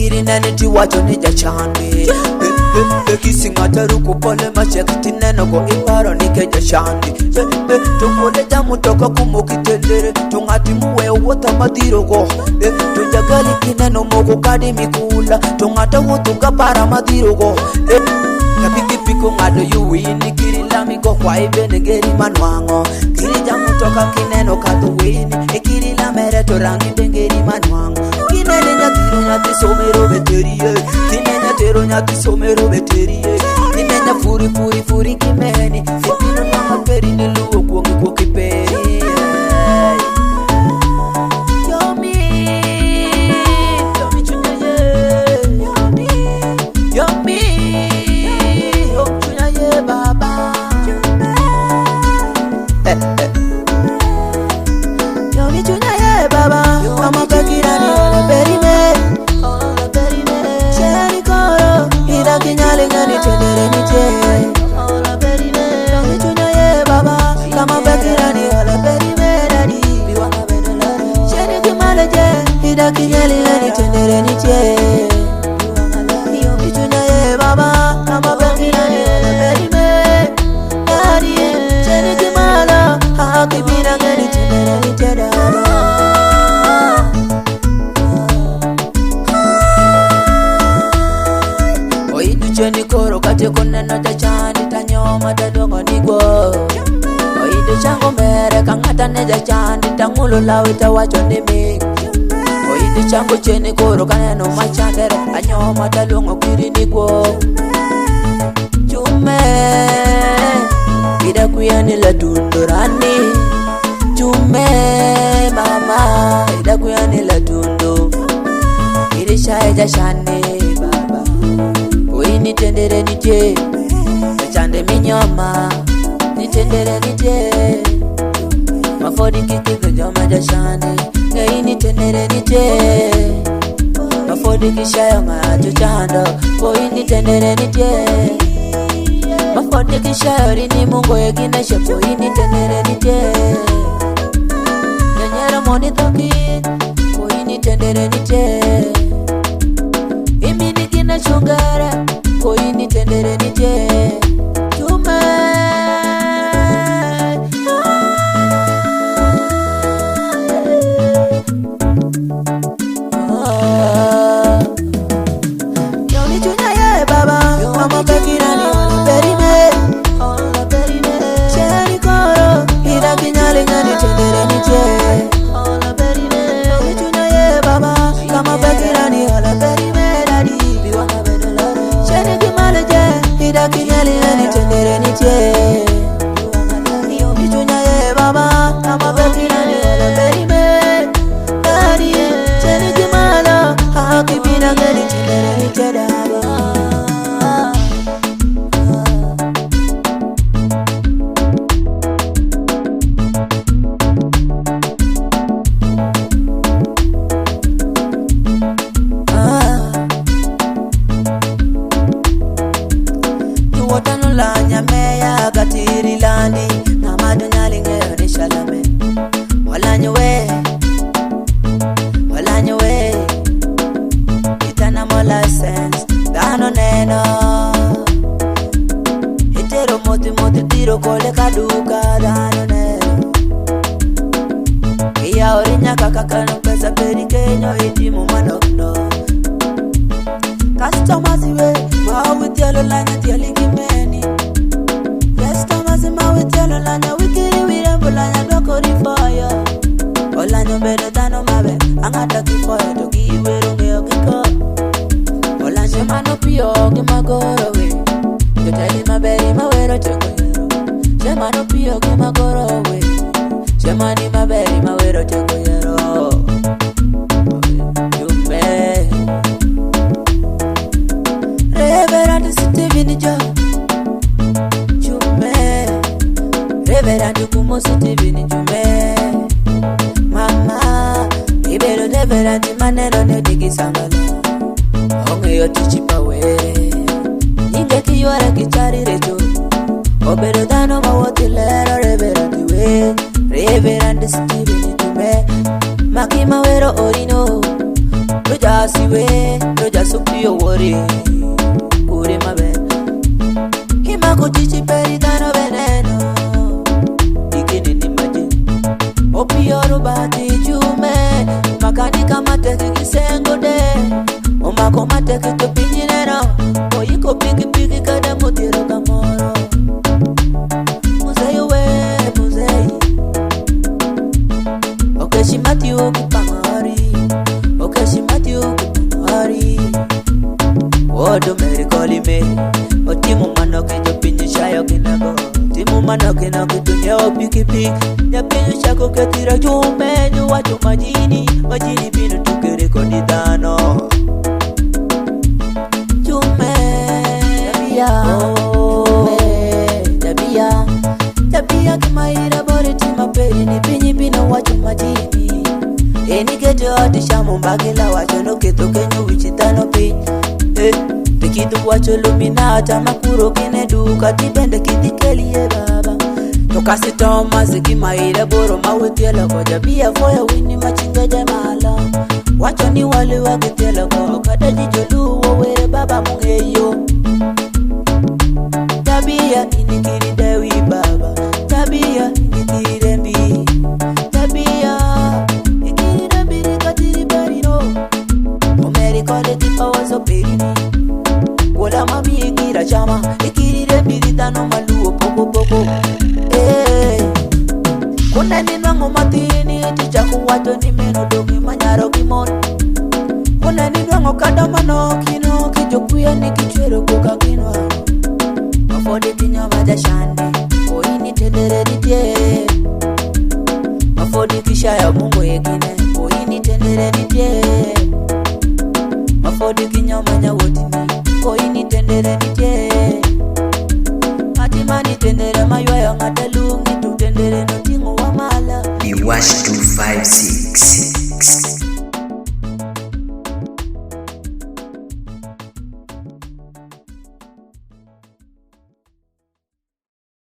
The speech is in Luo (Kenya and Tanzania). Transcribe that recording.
Kiri nene ti wacho ni jachandi Kisingata ruku pole machekiti neno go iparo nike jachandi Tukule jamu toka kumoki tendere Tungati muwe uwata madiro go Tujagali kineno mogo kadi mikula Tungata wutu kapara madiro go Kapiki piko ngado yuwini Kiri lami go kwa ibe negeri manuango Kiri jamu toka kineno katu wini Kiri lamere torangi bengeri manuango Kinene nyatiro nyati somero veterie Kinene tero nyati somero veterie Kinene furi furi furi kimeni Fitino nama peri niluo kuongi kwa kiperi Yomi Yomi chunyaye Yomi Yomi chunyaye baba Yomi chunyaye baba Mama kakirani wala peri Kinyale ngani tendere nitye Ola berine Yomi chunyaye baba Kama bakirani ola berine dadi Biwanga bedolaro Sheni kimaleje Hida kinyale ngani tendere nitye Yomi chunyaye baba Kama bakirani ola berine dadi Sheni kimala Hakibina ngani tendere nitye dada Cheni koro kate koneno jachandi tanyoma tadongo nigwo Oido chango mere kangata ne jachandi tangulo lawe tawacho nimi Oido chango cheni koro kaneno machandere tanyoma talongo kiri nigwo Chume Ida kuyani la tundurani Chume mama Ida kuyani la tundu Iri shae jashani Nitendere nitye Chande minyoma Nitendere nitye Mafodi kikigo joma jashande Ngai nitendere nitye Mafodi kishayo ngacho chando Koi nitendere nitye Mafodi kishayo rini mungo yegina Koi nitendere nitye Nyanyero moni toki Koi nitendere nitye Imi nikina chungara Koi nitendere nitye Chume Yomi chunyaye baba Mama bekirani wala perime Sheni koro Hida kinyale ngani tendere nitye Yomi chunyaye baba Kama bekirani wala perime dadi Biwanga bedolaro Sheni kimaleje Hida kinyale ngani tendere nitye Yomi chunyaye baba Kama bekirani wala perime dadi Sheni kimala Hakibina ngani tendere nitye dadi Meya gatiri landi na madunyali ngero ni shalame walanywe itana mola sense dano neno itero moti tiro kole kaduka dano neno iya orinya kakakano pesa peri kenyo itimu manokno customers we mawitialo lanya tialingi meni Telo lanya wikiri wirembo lanya doko rifoyo Olanyo bedo dano mabe Angata kifoyo to giwero ngeo kiko Olanyo mano piyo gimagoro we Joteli maberi mawero chengo yero Shemano piyo gimagoro we Shemani maberi mawero chengo yero Yume Reverend Stevie Jo Reverend Kumo Stevie Jume Mama Ibero Reverend Manero Nedigi Sangalo Onge yo tichipa we Inge kiyore kichari rejo Obero dano mawotilero Reverend we Reverend Stevie Jume Makima wero orino Rojasi we jasukio wori kuri mabe hima kuchichi peri dano veneno ikini ni maji opioro bati jume makani kama teki kisengo de omako mateki to pinjinero oyiko pigi pigi kada mutiro kamoro muzeyo we muzeyi okeshimati ukipangari okeshimati ukipangari wodo merikoli me otimu manoke jo pinji shayo kinago timu manoke na kutunyewa piki piki ya pinji shako ketira jume juwa majini binu tukere kodi dano jume tabia kimaira bore tima peri ni pinyi bino wacho majini eni keto ati shamu mbagila wacho no keto kenyu wichitano pinyi Tikitu wacho luminata makuro kine duka tibende kitikeli ye baba Tokasi toma ziki maire boro mawitiela kwa jabia foya wini machinga jamala Wacho ni wale wakitiela kwa kada jijolu wawere baba mungeyo Tabia inikiri dewi baba Tabia inikiri rembi Tabia inikiri rembi rikatiri barino Omeri kole tipa wazo perini Kola mami ikira chama ikirire bilitano maluo poko poko Kuna ninwango matini tichaku wato ni meno dogi manyaro kimon Kuna ninwango kadamano kino kijokuya ni kichwero kuka kinwa Mafodi kinyoma jashande Oini tendere nitye Mafodi kishaya mungo yegine Oini tendere nitye Mafodi kinyoma nyawotini Koini tendere nitye Matimani tendere mayoyo ngatalungi tu tendere no tingo wa mala Be Wash 256